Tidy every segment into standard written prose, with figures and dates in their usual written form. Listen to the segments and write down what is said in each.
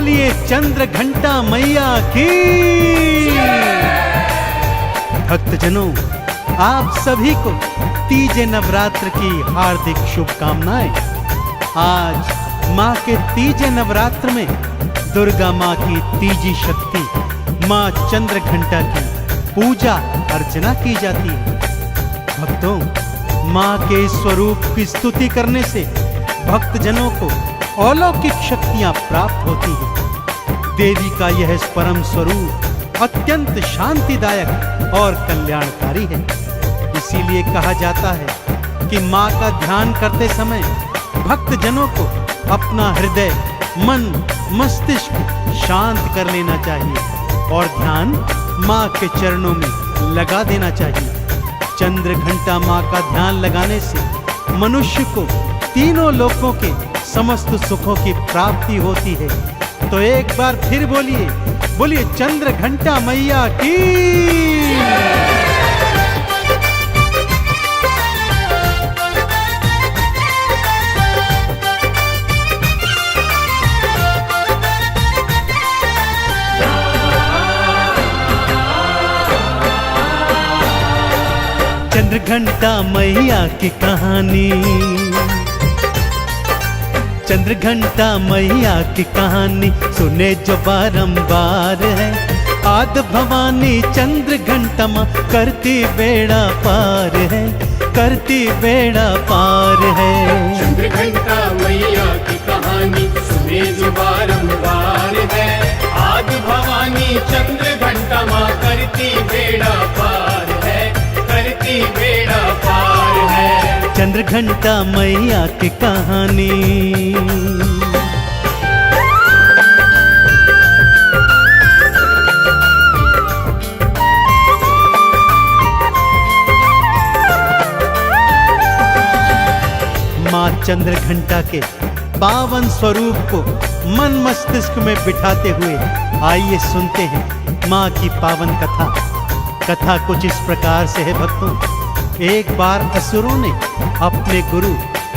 बोलिए चंद्र घंटा मैया की। भक्तजनों, आप सभी को तीजे नवरात्र की हार्दिक शुभकामनाएं। आज माँ के तीजे नवरात्र में दुर्गा माँ की तीजी शक्ति माँ चंद्र घंटा की पूजा अर्चना की जाती है। भक्तों, माँ के स्वरूप की स्तुति करने से भक्तजनों को अलौकिक शक्तियां प्राप्त होती हैं। देवी का यह परम स्वरूप अत्यंत शांतिदायक और कल्याणकारी है। इसीलिए कहा जाता है कि माँ का ध्यान करते समय भक्तजनों को अपना हृदय, मन, मस्तिष्क शांत कर लेना चाहिए और ध्यान माँ के चरणों में लगा देना चाहिए। चंद्र घंटा माँ का ध्यान लगाने से मनुष्य को तीनों लोकों के समस्त सुखों की प्राप्ति होती है। तो एक बार फिर बोलिए चंद्र घंटा मैया की। चंद्र घंटा मैया की कहानी, चंद्र घंटा मैया की कहानी सुने जो बारंबार है। आद भवानी चंद्र घंटा माँ करती बेड़ा पार है, करती बेड़ा पार है। चंद्र घंटा मैया की कहानी सुने जो बारंबार है। आद भवानी चंद्र घंटा माँ करती बेड़ा पार है, करती बेड़ा पार है। चंद्र घंटा मैया की कहानी। माँ चंद्र घंटा के पावन स्वरूप को मन मस्तिष्क में बिठाते हुए आइए सुनते हैं माँ की पावन कथा। कथा कुछ इस प्रकार से है भक्तों। एक बार असुरों ने अपने गुरु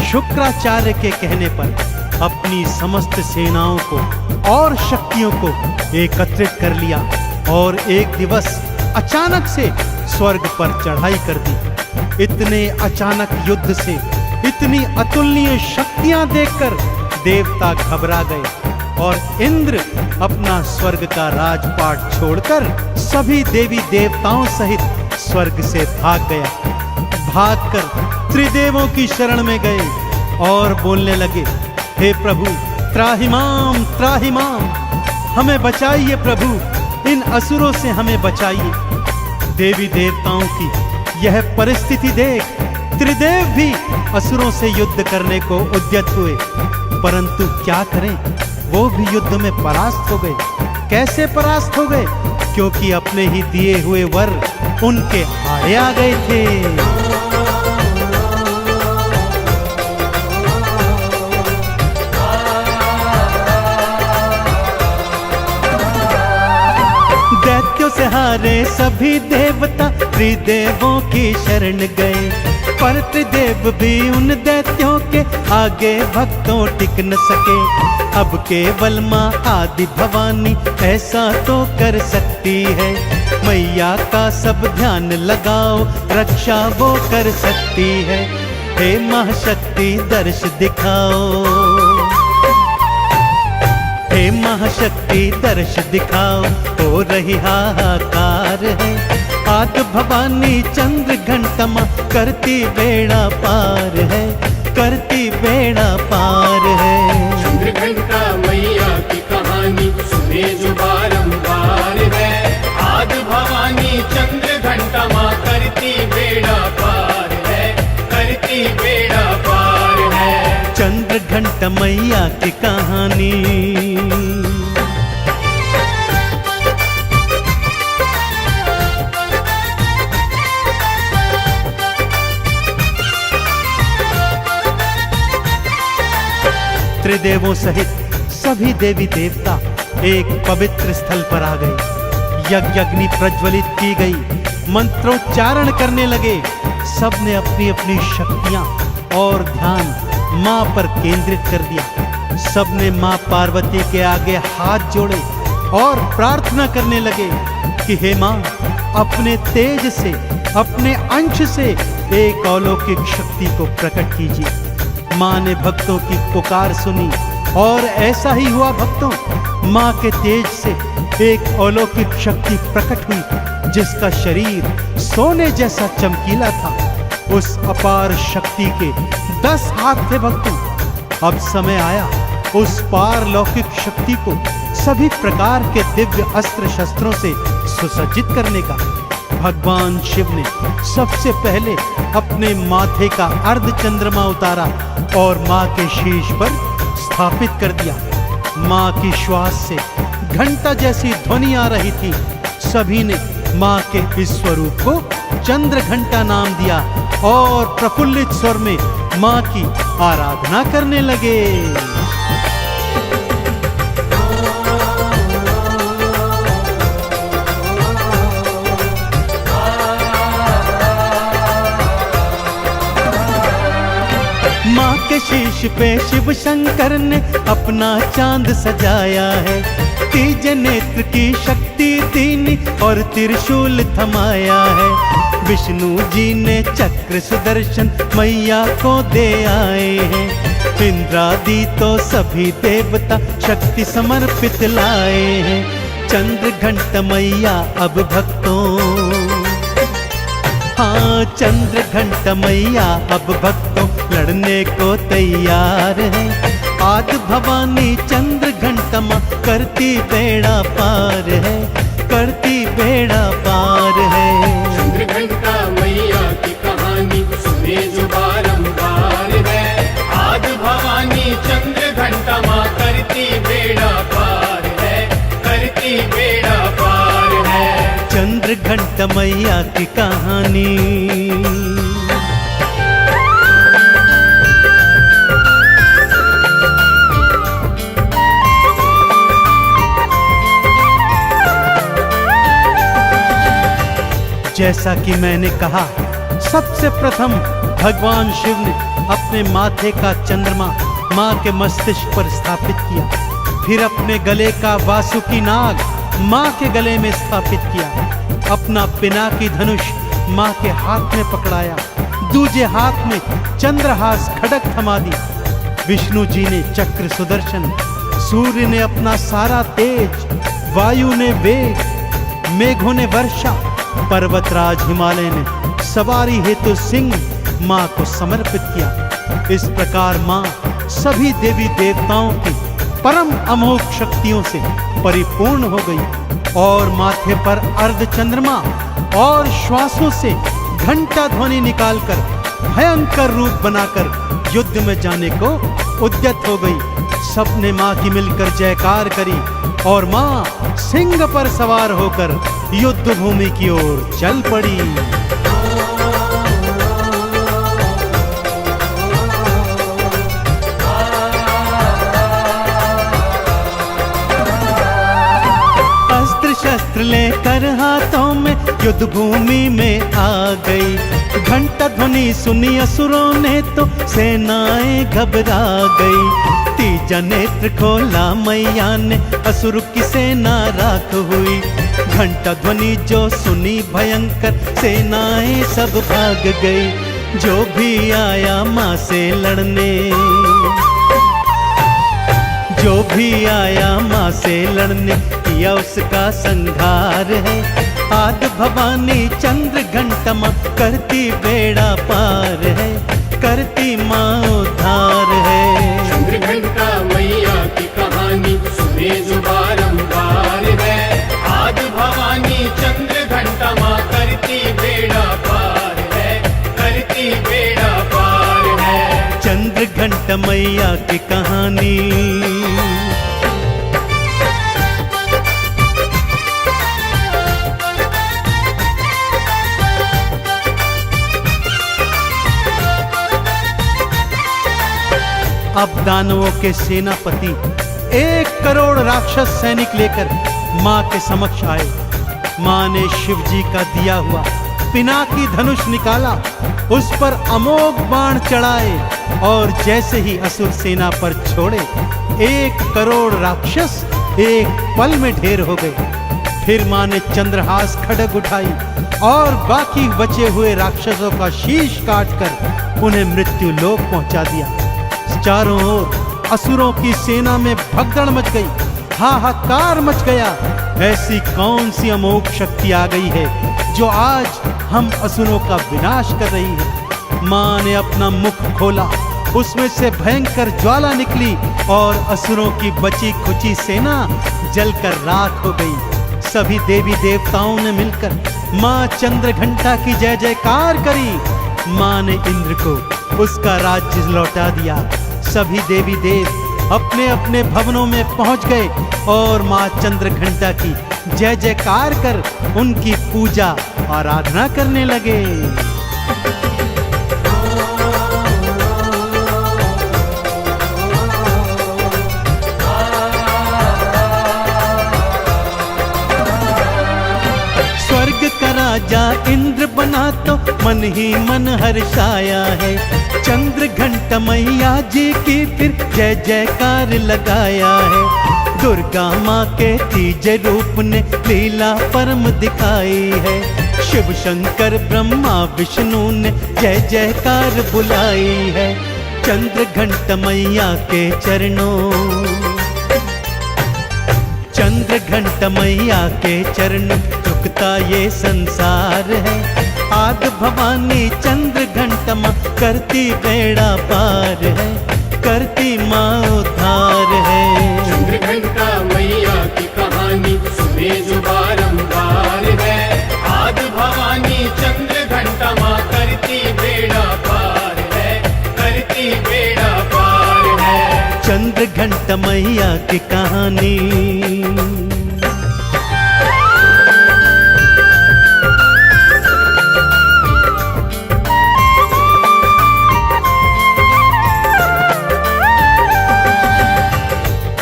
शुक्राचार्य के कहने पर अपनी समस्त सेनाओं को और शक्तियों को एकत्रित कर लिया और एक दिवस अचानक से स्वर्ग पर चढ़ाई कर दी। इतने अचानक युद्ध से इतनी अतुलनीय शक्तियां देखकर देवता घबरा गए और इंद्र अपना स्वर्ग का राजपाट छोड़कर सभी देवी देवताओं सहित स्वर्ग से भाग गया। भागकर त्रिदेवों की शरण में गए और बोलने लगे, हे प्रभु त्राहिमाम त्राहिमाम, हमें बचाइए प्रभु, इन असुरों से हमें बचाइए। देवी देवताओं की यह परिस्थिति देख त्रिदेव भी असुरों से युद्ध करने को उद्यत हुए, परंतु क्या करें, वो भी युद्ध में परास्त हो गए। कैसे परास्त हो गए? क्योंकि अपने ही दिए हुए वर उनके आड़े आ गए थे। दैत्यों से हारे सभी देवता त्रिदेवों की शरण गए, पर त्रिदेव भी उन दैत्यों के आगे भक्तों टिक न सके। अब केवल माँ आदि भवानी ऐसा तो कर सकती है। मैया का सब ध्यान लगाओ, रक्षा वो कर सकती है। हे महाशक्ति दर्श दिखाओ, हे महाशक्ति दर्श दिखाओ, हो रही हाहाकार है। आद भवानी चंद्र घंटा माँ करती बेड़ा पार है, करती बेड़ा पार है। चंद्र घंटा मैया की कहानी सुने जो बारंबार है। आद भवानी चंद्र घंटा माँ करती बेड़ा पार है, करती बेड़ा पार है। चंद्र घंटा मैया की कहानी। त्रिदेवों सहित सभी देवी देवता एक पवित्र स्थल पर आ गए। यज्ञ अग्नि प्रज्वलित की गई, मंत्रोच्चारण करने लगे। सबने अपनी अपनी शक्तियां और ध्यान मां पर केंद्रित कर दिया। सबने मां पार्वती के आगे हाथ जोड़े और प्रार्थना करने लगे कि हे मां, अपने तेज से, अपने अंश से एक अलौकिक शक्ति को प्रकट कीजिए। मां ने भक्तों की पुकार सुनी और ऐसा ही हुआ भक्तों। मां के तेज से एक अलौकिक शक्ति प्रकट हुई जिसका शरीर सोने जैसा चमकीला था। उस अपार शक्ति के 10 हाथ थे भक्तों। अब समय आया उस पारलौकिक शक्ति को सभी प्रकार के दिव्य अस्त्र शस्त्रों से सुसज्जित करने का। भगवान शिव ने सबसे पहले अपने माथे का अर्ध चंद्रमा उतारा और मां के शीश पर स्थापित कर दिया। मां की श्वास से घंटा जैसी ध्वनि आ रही थी। सभी ने मां के इस स्वरूप को चंद्र घंटा नाम दिया और प्रफुल्लित स्वर में मां की आराधना करने लगे। मां के शीश पे शिव शंकर ने अपना चांद सजाया है। तीजे नेत्र की शक्ति दीनी और त्रिशूल थमाया है। विष्णु जी ने चक्र सुदर्शन मैया को दे आए हैं। इंद्रादि तो सभी देवता शक्ति समर्पित लाए हैं। चंद्र घंट मैया अब भक्तों, हाँ चंद्र घंट मैया अब भक्तों लड़ने को तैयार है। आद भवानी चंद्र घंटमा करती बेड़ा पार है, करती बेड़ा पार है। चंद्र घंटा मैया की कहानी सुने जो बारंबार है। आद भवानी चंद्र घंटमा करती बेड़ा पार है, करती बेड़ा पार है। चंद्र घंट मैया की कहानी। जैसा कि मैंने कहा, सबसे प्रथम भगवान शिव ने अपने माथे का चंद्रमा मां के मस्तिष्क पर स्थापित किया। फिर अपने गले का वासुकी नाग मां के गले में स्थापित किया। अपना पिनाकी धनुष मां के हाथ में पकड़ाया। दूजे हाथ में चंद्रहास खड़ग थमा दी। विष्णु जी ने चक्र सुदर्शन, सूर्य ने अपना सारा तेज, वायु ने वेग, मेघों ने वर्षा, पर्वतराज हिमालय ने सवारी हेतु सिंह मां को समर्पित किया। इस प्रकार मां सभी देवी देवताओं की परम अमोघ शक्तियों से परिपूर्ण हो गई और माथे पर अर्ध चंद्रमा और श्वासों से घंटा ध्वनि निकालकर भयंकर रूप बनाकर युद्ध में जाने को उद्यत हो गई। सबने मां की मिलकर जयकार करी और मां सिंह पर सवार होकर युद्ध भूमि की ओर चल पड़ी। अस्त्र शस्त्र लेकर हाथों में युद्ध भूमि में आ गई। घंटा ध्वनि सुनी असुरों ने तो सेनाएं घबरा गई। तीजा नेत्र खोला मैया ने, असुर की सेना राख हुई। घंटा ध्वनि जो सुनी भयंकर, सेनाएं सब भाग गई। जो भी आया मां से लड़ने, जो भी आया मां से लड़ने, किया उसका संहार है। आद भवानी चंद्र घंटमा करती बेड़ा पार है, करती मां उद्धार है। चंद्र घंटा मैया की कहानी सुने जो बारंबार है। आद भवानी चंद्र घंटमा करती बेड़ा पार है, करती बेड़ा पार है। चंद्र घंट मैया की कहानी। अब दानवों के सेनापति 1 करोड़ राक्षस सैनिक लेकर मां के समक्ष आए। मां ने शिव जी का दिया हुआ पिनाकी धनुष निकाला, उस पर अमोघ बाण चढ़ाए और जैसे ही असुर सेना पर छोड़े, 1 करोड़ राक्षस एक पल में ढेर हो गए। फिर मां ने चंद्रहास खड्ग उठाई और बाकी बचे हुए राक्षसों का शीश काटकर उन्हें मृत्यु लोक पहुंचा दिया। चारों ओर असुरों की सेना में भगदड़ मच गई, हाहाकार मच गया। ऐसी कौन सी अमोघ शक्ति आ गई है जो आज हम असुरों का विनाश कर रही है। मां ने अपना मुख खोला, उसमें से भयंकर ज्वाला निकली और असुरों की बची खुची सेना जलकर राख हो गई। सभी देवी देवताओं ने मिलकर मां चंद्रघंटा की जय जयकार करी। मां ने इंद्र को उसका राज्य लौटा दिया। सभी देवी देव अपने अपने भवनों में पहुंच गए और मां चंद्रघंटा की जय जयकार कर उनकी पूजा आराधना करने लगे। राजा इंद्र बना तो मन ही मन हर्षाया है। चंद्र घंटा मैया जी की फिर जय जयकार लगाया है। दुर्गा माँ के तीजे रूप ने लीला परम दिखाई है। शिव शंकर ब्रह्मा विष्णु ने जय जयकार बुलाई है। चंद्र घंटा मैया के चरणों, चंद्र घंटा मैया के चरण झुकता ये संसार है। आदि भवानी चंद्र घंटा माँ करती बेड़ा पार है, करती माँ उद्धार है। चंद्र घंटा मैया की कहानी सुने जो बारंबार है। आदि भवानी चंद्र घंटा माँ करती बेड़ा पार है, करती बेड़ा पार है। चंद्र घंटा मैया की कहानी।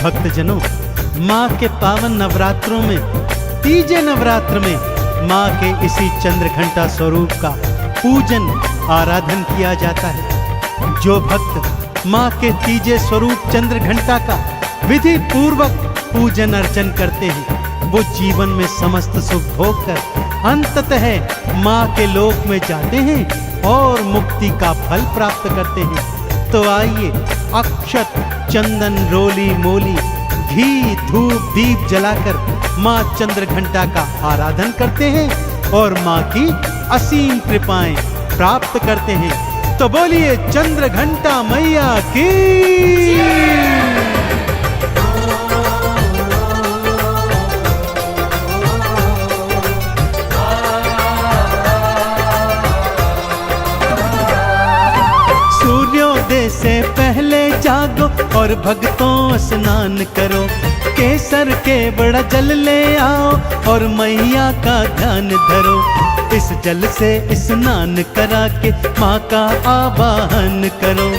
भक्तजनों, माँ के पावन नवरात्रों में, तीजे नवरात्र में माँ के इसी चंद्रघंटा स्वरूप का पूजन आराधन किया जाता है। जो भक्त माँ के तीजे स्वरूप चंद्रघंटा का विधि पूर्वक पूजन अर्चन करते हैं, वो जीवन में समस्त सुख भोग कर अंततः माँ के लोक में जाते हैं और मुक्ति का फल प्राप्त करते हैं। तो आइए अक्षत, चंदन, रोली मोली, घी, धूप, दीप जलाकर माँ चंद्रघंटा का आराधन करते हैं और माँ की असीम कृपाएं प्राप्त करते हैं। तो बोलिए चंद्रघंटा मैया की। सूर्योदय से पहले जागो और भक्तों स्नान करो। केसर के बड़ा जल ले आओ और मैया का ध्यान धरो। इस जल से स्नान करा के माँ का आवाहन करो।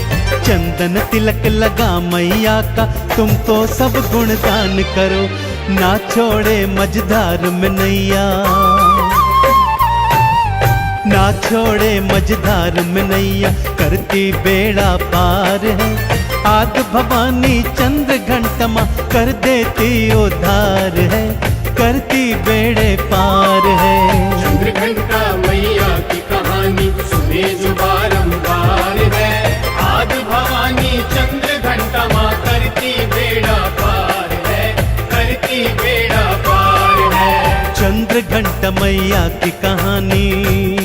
चंदन तिलक लगा मैया का तुम तो सब गुणगान करो। ना छोड़े मझधार में नैया, ना छोड़े मझधार में नैया, करती बेड़ा पार है। आदि भवानी चंद्र घंटा माँ कर देती उद्धार है, करती बेड़े पार है। चंद्र घंटा मैया की कहानी सुने जो बारंबार है। आदि भवानी चंद्र घंटा माँ करती बेड़ा पार है, करती बेड़ा पार है। चंद्र घंटा मैया की कहानी।